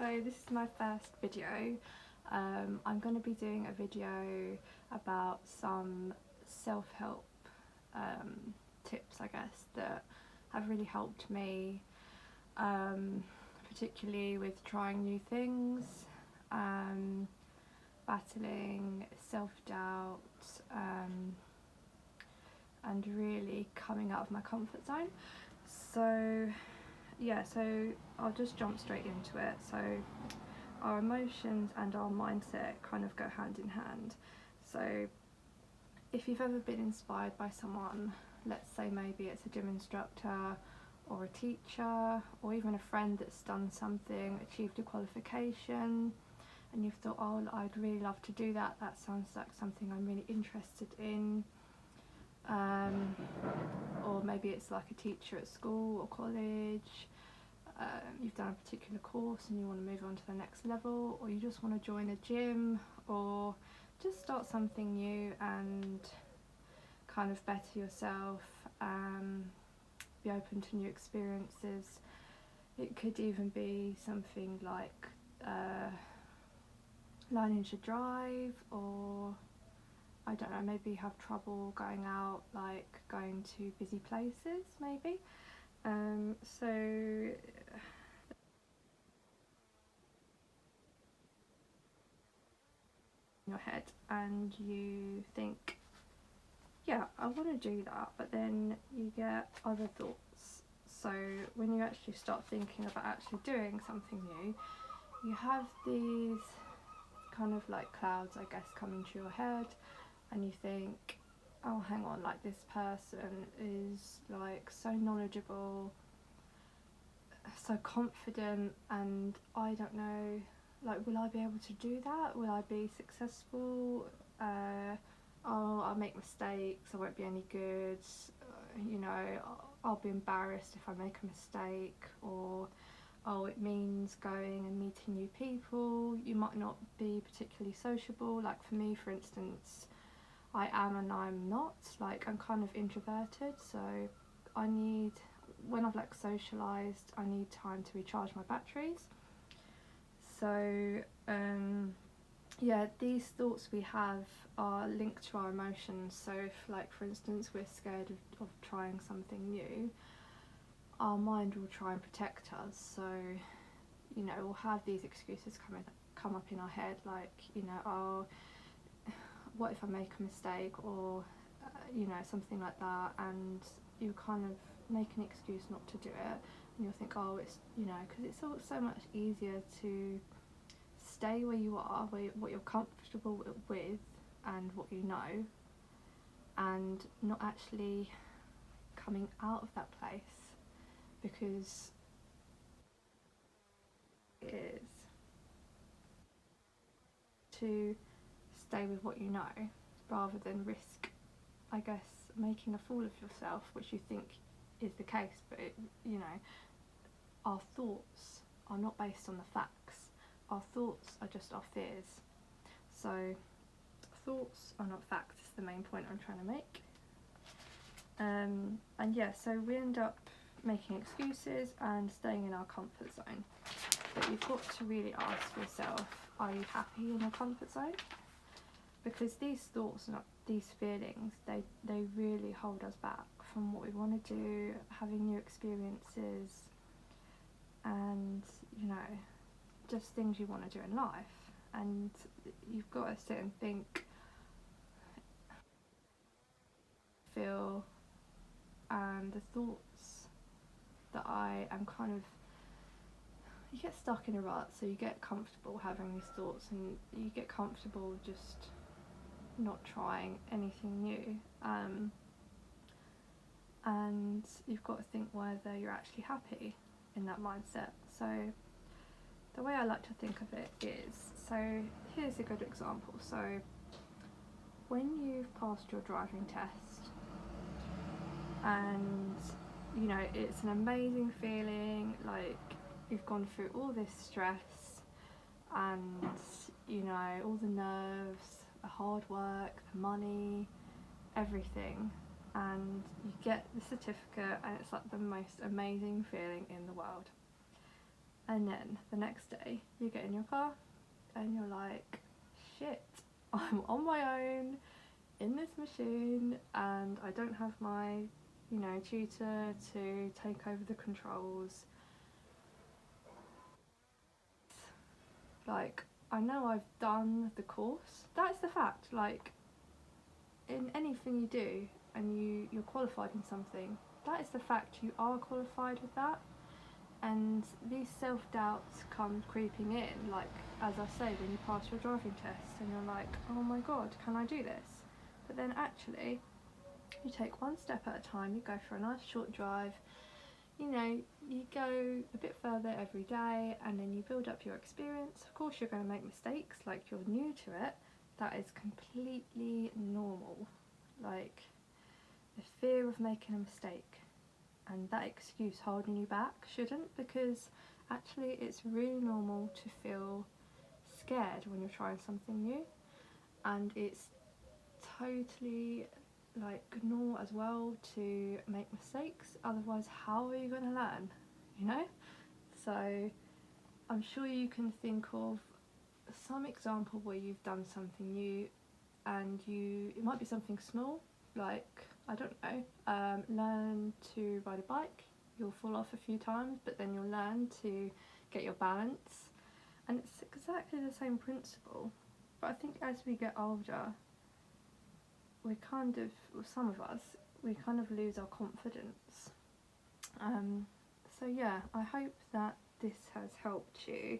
So this is my first video. I'm going to be doing a video about some self-help tips, I guess, that have really helped me, particularly with trying new things, battling self-doubt, and really coming out of my comfort zone. So I'll just jump straight into it. So our emotions and our mindset kind of go hand in hand. So if you've ever been inspired by someone, let's say maybe it's a gym instructor or a teacher or even a friend that's done something, achieved a qualification, and you've thought, oh, I'd really love to do that, that sounds like something I'm really interested in. Or maybe it's like a teacher at school or college. You've done a particular course and you want to move on to the next level, or you just want to join a gym or just start something new and kind of better yourself, be open to new experiences. It could even be something like learning to drive, or I don't know, maybe you have trouble going out, like going to busy places maybe. So your head and you think, yeah, I want to do that, but then you get other thoughts. So when you actually start thinking about actually doing something new, you have these kind of like clouds, I guess, come into your head, and you think, oh, hang on, like this person is like so knowledgeable, so confident, and I don't know, like, will I be able to do that? Will I be successful? Oh, I'll make mistakes, I won't be any good, you know, I'll be embarrassed if I make a mistake, or oh, it means going and meeting new people, you might not be particularly sociable. Like for me, for instance, I am and I'm not, like I'm kind of introverted, so I need, when I've like socialised, I need time to recharge my batteries. So yeah, these thoughts we have are linked to our emotions. So if, like, for instance, we're scared of trying something new, our mind will try and protect us. So, you know, we'll have these excuses come up in our head, like, you know, oh, what if I make a mistake, or you know, something like that, and you kind of make an excuse not to do it, and you'll think, oh, it's, you know, because it's all so much easier to stay where you are, what you're comfortable with and what you know, and not actually coming out of that place, because it is to stay with what you know rather than risk, I guess, making a fool of yourself, which you think is the case, but you know, our thoughts are not based on the facts. Our thoughts are just our fears. So thoughts are not facts is the main point I'm trying to make. And yeah, so we end up making excuses and staying in our comfort zone. But you've got to really ask yourself, are you happy in your comfort zone? Because these thoughts and these feelings, they really hold us back from what we want to do, having new experiences, and, you know, just things you want to do in life. And you've got to sit and think, feel, and the thoughts that I am kind of, you get stuck in a rut, so you get comfortable having these thoughts, and you get comfortable just not trying anything new, and you've got to think whether you're actually happy in that mindset. So the way I like to think of it is, so here's a good example. So when you've passed your driving test, and you know, it's an amazing feeling, like you've gone through all this stress and, you know, all the nerves, the hard work, the money, everything, and you get the certificate, and it's like the most amazing feeling in the world. And then the next day you get in your car and you're like, shit, I'm on my own in this machine and I don't have my, you know, tutor to take over the controls. Like, I know I've done the course. That's the fact. Like, in anything you do and you're qualified in something, that is the fact, you are qualified with that. And these self-doubts come creeping in, like, as I say, when you pass your driving test and you're like, oh my god, can I do this? But then actually, you take one step at a time, you go for a nice short drive, you know, you go a bit further every day and then you build up your experience. Of course you're going to make mistakes, like you're new to it. That is completely normal. Like, the fear of making a mistake and that excuse holding you back shouldn't, because actually it's really normal to feel scared when you're trying something new, and it's totally like normal as well to make mistakes, otherwise how are you going to learn, you know? So I'm sure you can think of some example where you've done something new and it might be something small, like, I don't know, learn to ride a bike. You'll fall off a few times, but then you'll learn to get your balance, and it's exactly the same principle. But I think as we get older, we kind of, well, some of us, we kind of lose our confidence. So yeah, I hope that this has helped you,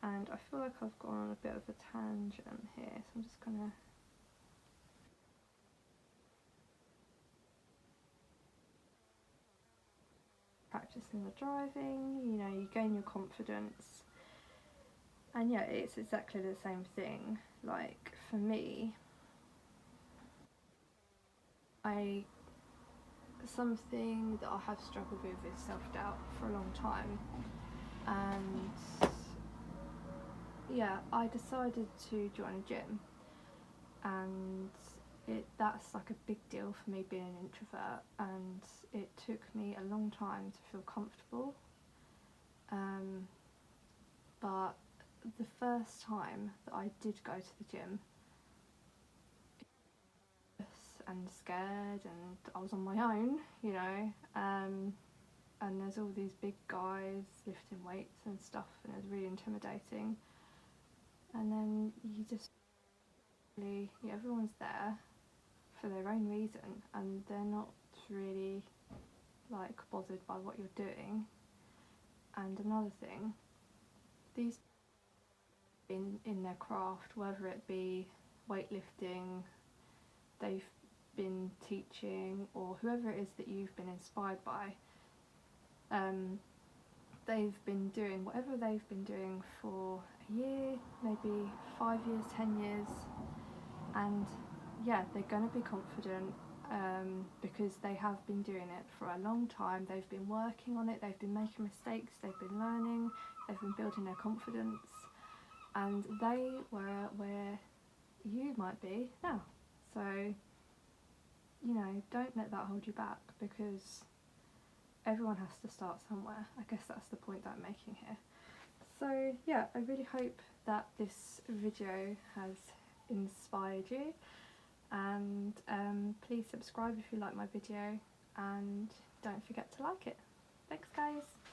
and I feel like I've gone on a bit of a tangent here, so I'm just gonna practicing the driving, you know, you gain your confidence. And yeah, it's exactly the same thing. Like, for me, something that I have struggled with is self-doubt for a long time, and yeah, I decided to join a gym, and that's like a big deal for me, being an introvert, and it took me a long time to feel comfortable, but the first time that I did go to the gym and scared, and I was on my own, you know, and there's all these big guys lifting weights and stuff, and it was really intimidating. And then you just really, yeah, everyone's there for their own reason, and they're not really like bothered by what you're doing. And another thing, these in their craft, whether it be weightlifting, they've been teaching, or whoever it is that you've been inspired by, they've been doing whatever they've been doing for a year, maybe 5 years, 10 years, and yeah, they're going to be confident, because they have been doing it for a long time. They've been working on it, they've been making mistakes, they've been learning, they've been building their confidence, and they were where you might be now. So, you know, don't let that hold you back, because everyone has to start somewhere. I guess that's the point that I'm making here. So yeah, I really hope that this video has inspired you, and please subscribe if you like my video, and don't forget to like it. Thanks guys!